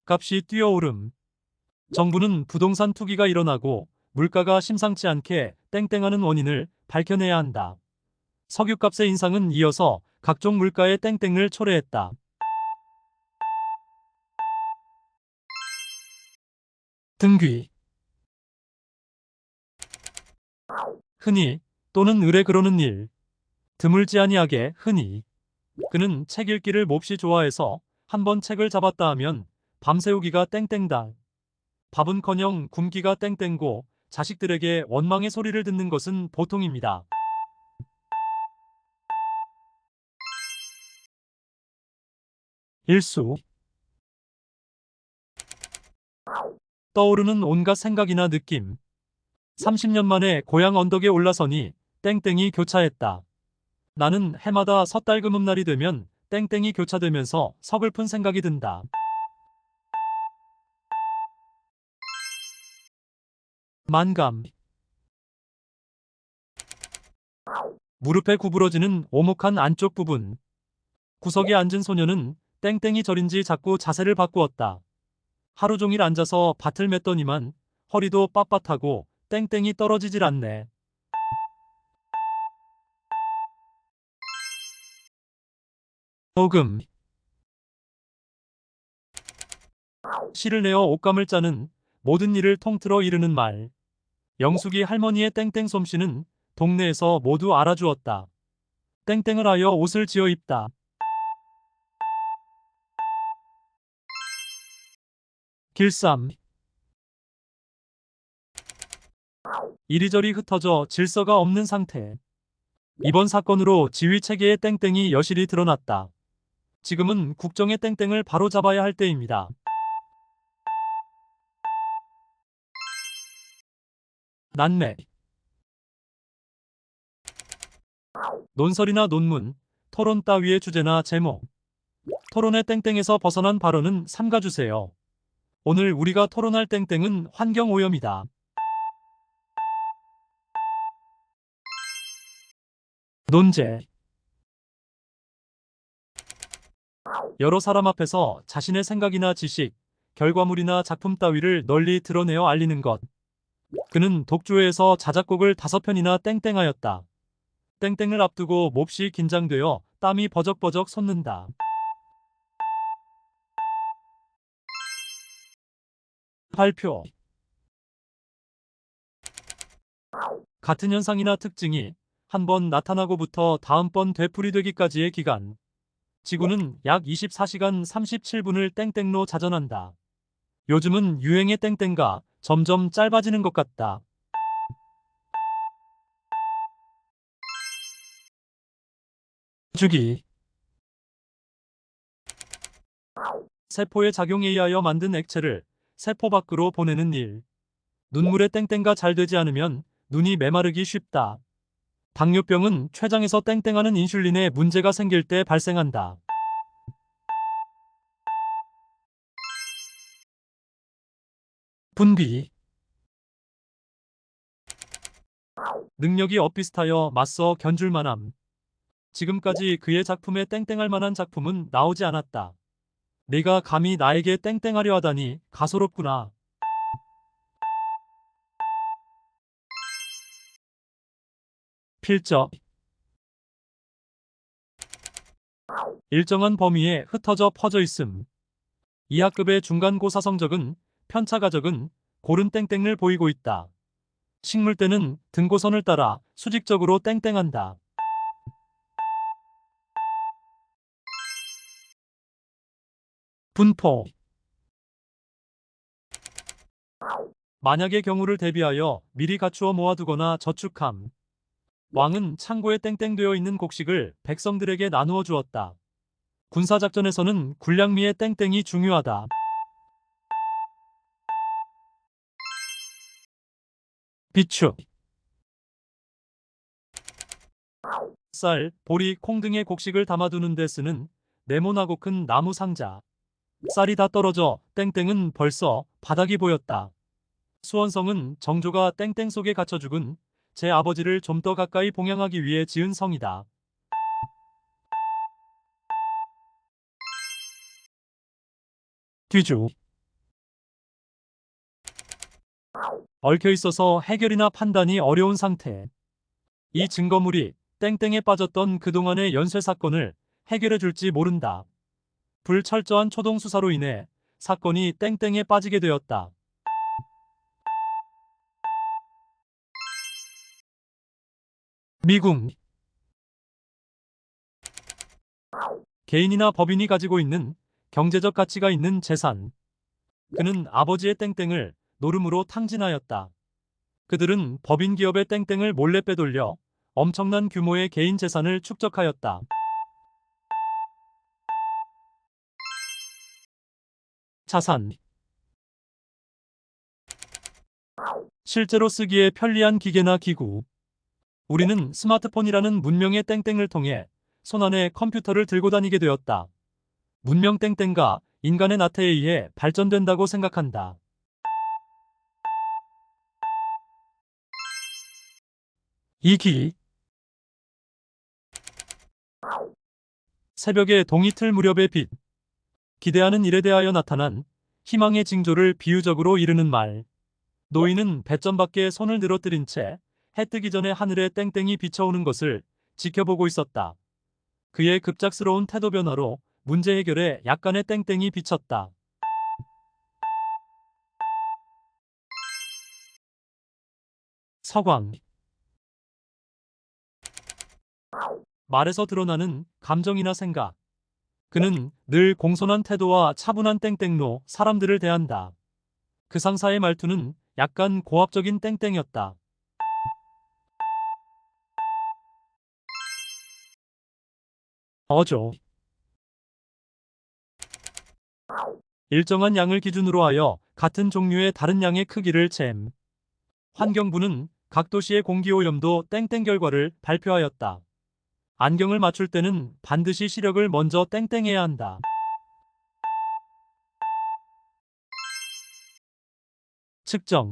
값이 뛰어오름. 정부는 부동산 투기가 일어나고 물가가 심상치 않게 땡땡하는 원인을 밝혀내야 한다. 석유값의 인상은 이어서 각종 물가의 땡땡을 초래했다. 등귀. 흔히 또는 의뢰 그러는 일. 드물지 아니하게 흔히. 그는 책 읽기를 몹시 좋아해서 한번 책을 잡았다 하면 밤새우기가 땡땡다. 밥은커녕 굶기가 땡땡고 자식들에게 원망의 소리를 듣는 것은 보통입니다. 일수. 떠오르는 온갖 생각이나 느낌. 30년 만에 고향 언덕에 올라서니 땡땡이 교차했다. 나는 해마다 섣달금음날이 되면 땡땡이 교차되면서 서글픈 생각이 든다. 만감. 무릎에 구부러지는 오목한 안쪽 부분. 구석에 앉은 소녀는 땡땡이 절인지 자꾸 자세를 바꾸었다. 하루 종일 앉아서 밭을 맸더니만 허리도 빳빳하고 땡땡이 떨어지질 않네. 오금. 씨를 내어 옷감을 짜는 모든 일을 통틀어 이르는 말. 영숙이 할머니의 땡땡 솜씨는 동네에서 모두 알아주었다. 땡땡을 하여 옷을 지어 입다. 길쌈. 이리저리 흩어져 질서가 없는 상태. 이번 사건으로 지휘 체계의 땡땡이 여실히 드러났다. 지금은 국정의 땡땡을 바로잡아야 할 때입니다. 난매. 논설이나 논문, 토론 따위의 주제나 제목. 토론의 땡땡에서 벗어난 발언은 삼가주세요. 오늘 우리가 토론할 땡땡은 환경오염이다. 논제. 여러 사람 앞에서 자신의 생각이나 지식, 결과물이나 작품 따위를 널리 드러내어 알리는 것. 그는 독주회에서 자작곡을 5편이나 땡땡하였다. 땡땡을 앞두고 몹시 긴장되어 땀이 버적버적 솟는다. 발표. 같은 현상이나 특징이 한 번 나타나고부터 다음번 되풀이되기까지의 기간. 지구는 약 24시간 37분을 땡땡로 자전한다. 요즘은 유행의 땡땡가 점점 짧아지는 것 같다. 주기. 세포의 작용에 의하여 만든 액체를 세포 밖으로 보내는 일. 눈물의 땡땡가 잘 되지 않으면 눈이 메마르기 쉽다. 당뇨병은 췌장에서 땡땡하는 인슐린에 문제가 생길 때 발생한다. 분비. 능력이 엇비슷하여 맞서 견줄 만함. 지금까지 그의 작품에 땡땡할 만한 작품은 나오지 않았다. 네가 감히 나에게 땡땡하려 하다니 가소롭구나. 필적. 일정한 범위에 흩어져 퍼져 있음. 2학급의 중간고사 성적은 편차가 적은 고른 땡땡을 보이고 있다. 식물대는 등고선을 따라 수직적으로 땡땡한다. 분포. 만약의 경우를 대비하여 미리 갖추어 모아두거나 저축함. 왕은 창고에 땡땡되어 있는 곡식을 백성들에게 나누어 주었다. 군사작전에서는 군량미의 땡땡이 중요하다. 비축. 쌀, 보리, 콩 등의 곡식을 담아두는 데 쓰는 네모나고 큰 나무 상자. 쌀이 다 떨어져 땡땡은 벌써 바닥이 보였다. 수원성은 정조가 땡땡 속에 갇혀 죽은 제 아버지를 좀 더 가까이 봉양하기 위해 지은 성이다. 뒤주. 얽혀 있어서 해결이나 판단이 어려운 상태. 이 증거물이 땡땡에 빠졌던 그동안의 연쇄 사건을 해결해 줄지 모른다. 불철저한 초동 수사로 인해 사건이 땡땡에 빠지게 되었다. 미궁. 개인이나 법인이 가지고 있는 경제적 가치가 있는 재산. 그는 아버지의 땡땡을 노름으로 탕진하였다. 그들은 법인 기업의 땡땡을 몰래 빼돌려 엄청난 규모의 개인 재산을 축적하였다. 자산. 실제로 쓰기에 편리한 기계나 기구. 우리는 스마트폰이라는 문명의 땡땡을 통해 손안에 컴퓨터를 들고 다니게 되었다. 문명 땡땡과 인간의 나태에 의해 발전된다고 생각한다. 이기. 새벽의 동이틀 무렵의 빛. 기대하는 일에 대하여 나타난 희망의 징조를 비유적으로 이르는 말. 노인은 뱃점 밖에 손을 늘어뜨린 채 해 뜨기 전에 하늘에 땡땡이 비쳐오는 것을 지켜보고 있었다. 그의 급작스러운 태도 변화로 문제 해결에 약간의 땡땡이 비쳤다. 서광. 말에서 드러나는 감정이나 생각. 그는 늘 공손한 태도와 차분한 땡땡로 사람들을 대한다. 그 상사의 말투는 약간 고압적인 땡땡이었다. 어조. 일정한 양을 기준으로 하여 같은 종류의 다른 양의 크기를 잴. 환경부는 각 도시의 공기오염도 땡땡 결과를 발표하였다. 안경을 맞출 때는 반드시 시력을 먼저 땡땡해야 한다. 측정.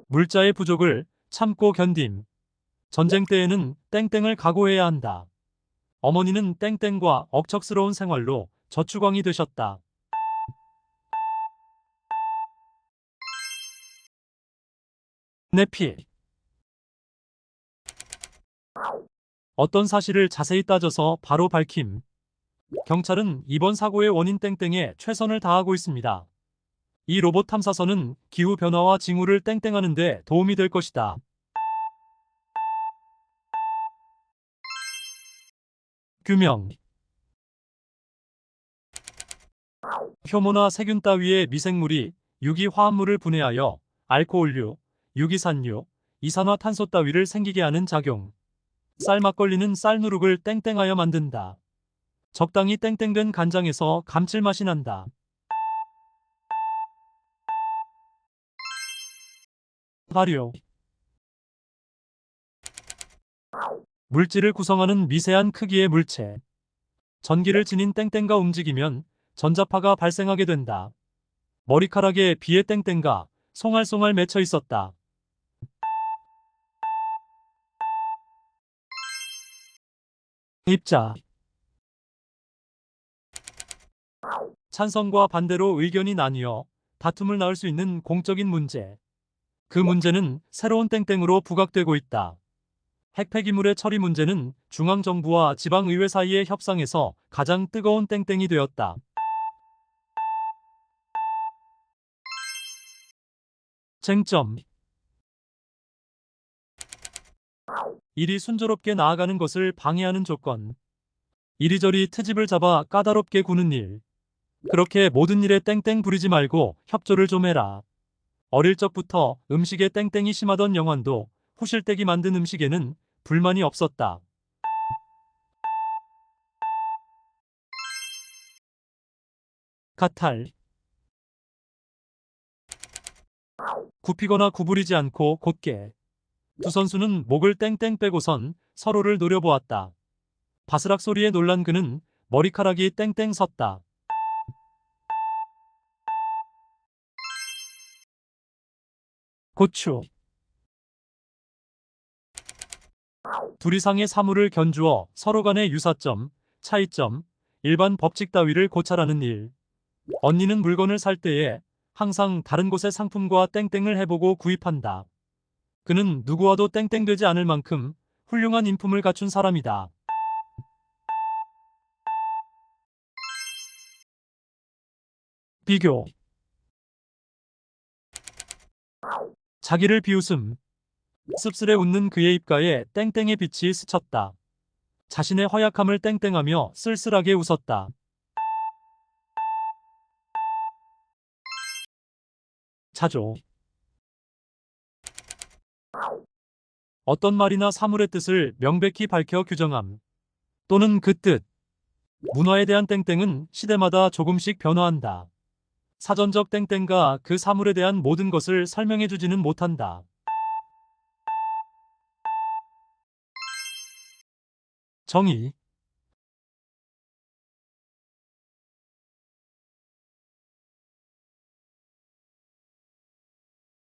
물자의 부족을 참고 견딤. 전쟁 때에는 땡땡을 각오해야 한다. 어머니는 땡땡과 억척스러운 생활로 저축왕이 되셨다. 내피. 어떤 사실을 자세히 따져서 바로 밝힘. 경찰은 이번 사고의 원인 땡땡에 최선을 다하고 있습니다. 이 로봇 탐사선은 기후변화와 징후를 땡땡하는 데 도움이 될 것이다. 규명. 효모나 세균 따위의 미생물이 유기화합물을 분해하여 알코올류, 유기산류, 이산화탄소 따위를 생기게 하는 작용. 쌀 막걸리는 쌀 누룩을 땡땡하여 만든다. 적당히 땡땡된 간장에서 감칠맛이 난다. 발효. 물질을 구성하는 미세한 크기의 물체. 전기를 지닌 땡땡과 움직이면 전자파가 발생하게 된다. 머리카락에 비의 땡땡과 송알송알 맺혀 있었다. 입자. 찬성과 반대로 의견이 나뉘어 다툼을 낳을 수 있는 공적인 문제. 그 문제는 새로운 땡땡으로 부각되고 있다. 핵폐기물의 처리 문제는 중앙정부와 지방의회 사이의 협상에서 가장 뜨거운 땡땡이 되었다. 쟁점. 일이 순조롭게 나아가는 것을 방해하는 조건. 이리저리 트집을 잡아 까다롭게 구는 일. 그렇게 모든 일에 땡땡 부리지 말고 협조를 좀 해라. 어릴 적부터 음식에 땡땡이 심하던 영환도 후실댁이 만든 음식에는 불만이 없었다. 가탈. 굽히거나 구부리지 않고 곧게. 두 선수는 목을 땡땡 빼고선 서로를 노려보았다. 바스락 소리에 놀란 그는 머리카락이 땡땡 섰다. 고추. 둘 이상의 사물을 견주어 서로 간의 유사점, 차이점, 일반 법칙 따위를 고찰하는 일. 언니는 물건을 살 때에 항상 다른 곳의 상품과 땡땡을 해보고 구입한다. 그는 누구와도 땡땡되지 않을 만큼 훌륭한 인품을 갖춘 사람이다. 비교. 자기를 비웃음. 씁쓸해 웃는 그의 입가에 땡땡의 빛이 스쳤다. 자신의 허약함을 땡땡하며 쓸쓸하게 웃었다. 자조. 어떤 말이나 사물의 뜻을 명백히 밝혀 규정함. 또는 그 뜻. 문화에 대한 땡땡은 시대마다 조금씩 변화한다. 사전적 땡땡과 그 사물에 대한 모든 것을 설명해주지는 못한다. 정의.